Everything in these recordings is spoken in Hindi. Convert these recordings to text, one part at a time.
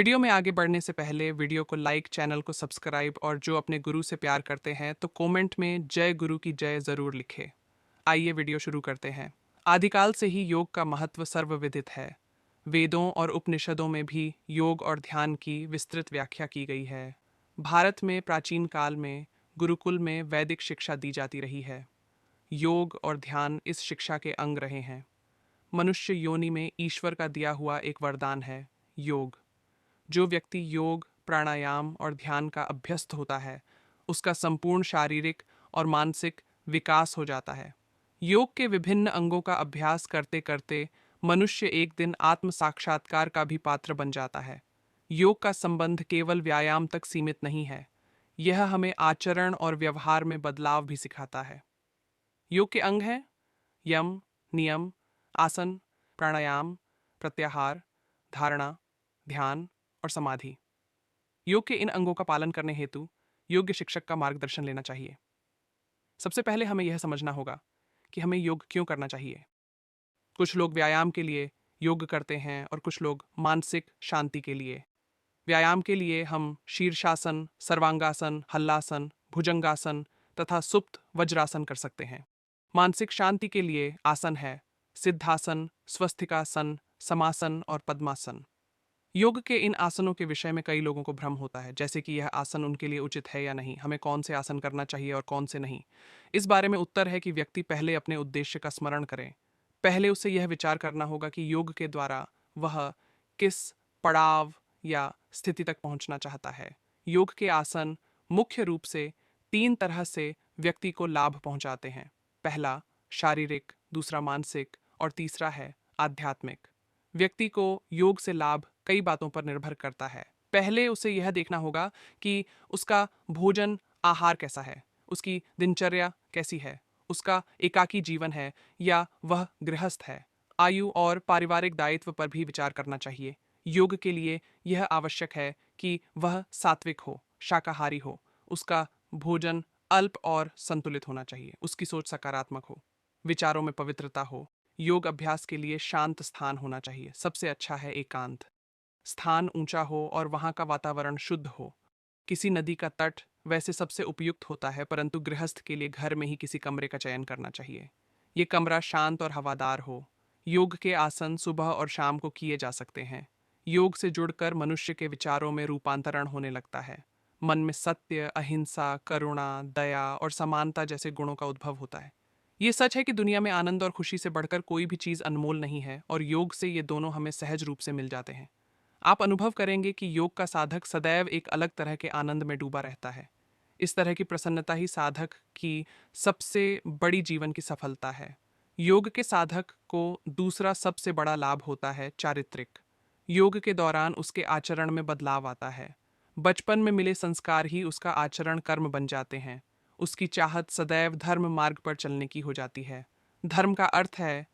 वीडियो में आगे बढ़ने से पहले वीडियो को लाइक, चैनल को सब्सक्राइब और जो अपने गुरु से प्यार करते हैं तो कमेंट में जय गुरु की जय जरूर लिखें। आइए वीडियो शुरू करते हैं। आदिकाल से ही योग का महत्व सर्वविदित है। वेदों और उपनिषदों में भी योग और ध्यान की विस्तृत व्याख्या की गई है। भारत में प्राचीन काल में गुरुकुल में वैदिक शिक्षा दी जाती रही है। योग और ध्यान इस शिक्षा के अंग रहे हैं। मनुष्य योनि में ईश्वर का दिया हुआ एक वरदान है, योग। जो व्यक्ति योग, प्राणायाम और ध्यान का अभ्यस्त होता है, उसका संपूर्ण शारीरिक और मानसिक विकास हो जाता है। योग के विभिन्न अंगों का अभ्यास करते करते मनुष्य एक दिन आत्म साक्षात्कार का भी पात्र बन जाता है। योग का संबंध केवल व्यायाम तक सीमित नहीं है, यह हमें आचरण और व्यवहार में बदलाव भी सिखाता है। योग के अंग हैं यम, नियम, आसन, प्राणायाम, प्रत्याहार, धारणा, ध्यान और समाधि। योग के इन अंगों का पालन करने हेतु योग्य शिक्षक का मार्गदर्शन लेना चाहिए। सबसे पहले हमें यह समझना होगा कि हमें योग क्यों करना चाहिए। कुछ लोग व्यायाम के लिए योग करते हैं और कुछ लोग मानसिक शांति के लिए। व्यायाम के लिए हम शीर्षासन, सर्वांगासन, हल्लासन, भुजंगासन तथा सुप्त वज्रासन कर सकते हैं। मानसिक शांति के लिए आसन है सिद्धासन, स्वस्तिकासन, समासन और पद्मासन। योग के इन आसनों के विषय में कई लोगों को भ्रम होता है, जैसे कि यह आसन उनके लिए उचित है या नहीं, हमें कौन से आसन करना चाहिए और कौन से नहीं। इस बारे में उत्तर है कि व्यक्ति पहले अपने उद्देश्य का स्मरण करे। पहले उसे यह विचार करना होगा कि योग के द्वारा वह किस पड़ाव या स्थिति तक पहुंचना चाहता है। योग के आसन मुख्य रूप से 3 तरह से व्यक्ति को लाभ पहुंचाते हैं। पहला शारीरिक, दूसरा मानसिक और तीसरा है आध्यात्मिक। व्यक्ति को योग से लाभ कई बातों पर निर्भर करता है। पहले उसे यह देखना होगा कि उसका भोजन आहार कैसा है, उसकी दिनचर्या कैसी है, उसका एकाकी जीवन है या वह गृहस्थ है। आयु और पारिवारिक दायित्व पर भी विचार करना चाहिए। योग के लिए यह आवश्यक है कि वह सात्विक हो, शाकाहारी हो, उसका भोजन अल्प और संतुलित होना चाहिए, उसकी सोच सकारात्मक हो, विचारों में पवित्रता हो। योग अभ्यास के लिए शांत स्थान होना चाहिए। सबसे अच्छा है एकांत स्थान, ऊंचा हो और वहां का वातावरण शुद्ध हो। किसी नदी का तट वैसे सबसे उपयुक्त होता है, परंतु गृहस्थ के लिए घर में ही किसी कमरे का चयन करना चाहिए। ये कमरा शांत और हवादार हो। योग के आसन सुबह और शाम को किए जा सकते हैं। योग से जुड़कर मनुष्य के विचारों में रूपांतरण होने लगता है। मन में सत्य, अहिंसा, करुणा, दया और समानता जैसे गुणों का उद्भव होता है। ये सच है कि दुनिया में आनंद और खुशी से बढ़कर कोई भी चीज़ अनमोल नहीं है, और योग से ये दोनों हमें सहज रूप से मिल जाते हैं। आप अनुभव करेंगे कि योग का साधक सदैव एक अलग तरह के आनंद में डूबा रहता है। इस तरह की प्रसन्नता ही साधक की सबसे बड़ी जीवन की सफलता है। योग के साधक को दूसरा सबसे बड़ा लाभ होता है चारित्रिक। योग के दौरान उसके आचरण में बदलाव आता है। बचपन में मिले संस्कार ही उसका आचरण कर्म बन जाते हैं। उसकी चाहत सदैव धर्म मार्ग पर चलने की हो जाती है। धर्म का अर्थ है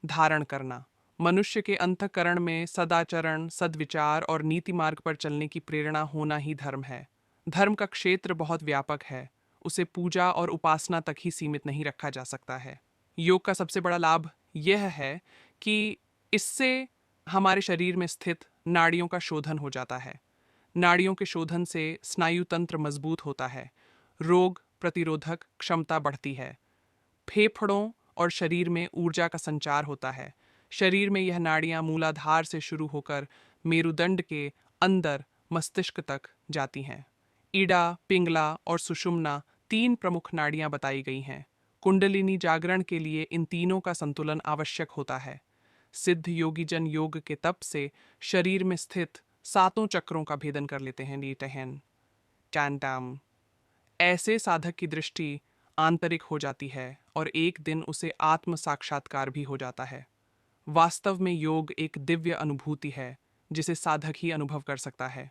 धारण करना। मनुष्य के अंतःकरण में सदाचरण, सद्विचार और नीति मार्ग पर चलने की प्रेरणा होना ही धर्म है। धर्म का क्षेत्र बहुत व्यापक है, उसे पूजा और उपासना तक ही सीमित नहीं रखा जा सकता है। योग का सबसे बड़ा लाभ यह है कि इससे हमारे शरीर में स्थित नाड़ियों का शोधन हो जाता है। नाड़ियों के शोधन से स्नायु तंत्र मजबूत होता है, रोग प्रतिरोधक क्षमता बढ़ती है, फेफड़ों और शरीर में ऊर्जा का संचार होता है। शरीर में यह नाड़ियां मूलाधार से शुरू होकर मेरुदंड के अंदर मस्तिष्क तक जाती हैं। ईडा, पिंगला और सुषुम्ना 3 प्रमुख नाड़ियां बताई गई हैं। कुंडलिनी जागरण के लिए इन तीनों का संतुलन आवश्यक होता है। सिद्ध योगी जन योग के तप से शरीर में स्थित 7 चक्रों का भेदन कर लेते हैं। नीटहन टैंटाम ऐसे साधक की दृष्टि आंतरिक हो जाती है और एक दिन उसे आत्म साक्षात्कार भी हो जाता है। वास्तव में योग एक दिव्य अनुभूति है जिसे साधक ही अनुभव कर सकता है।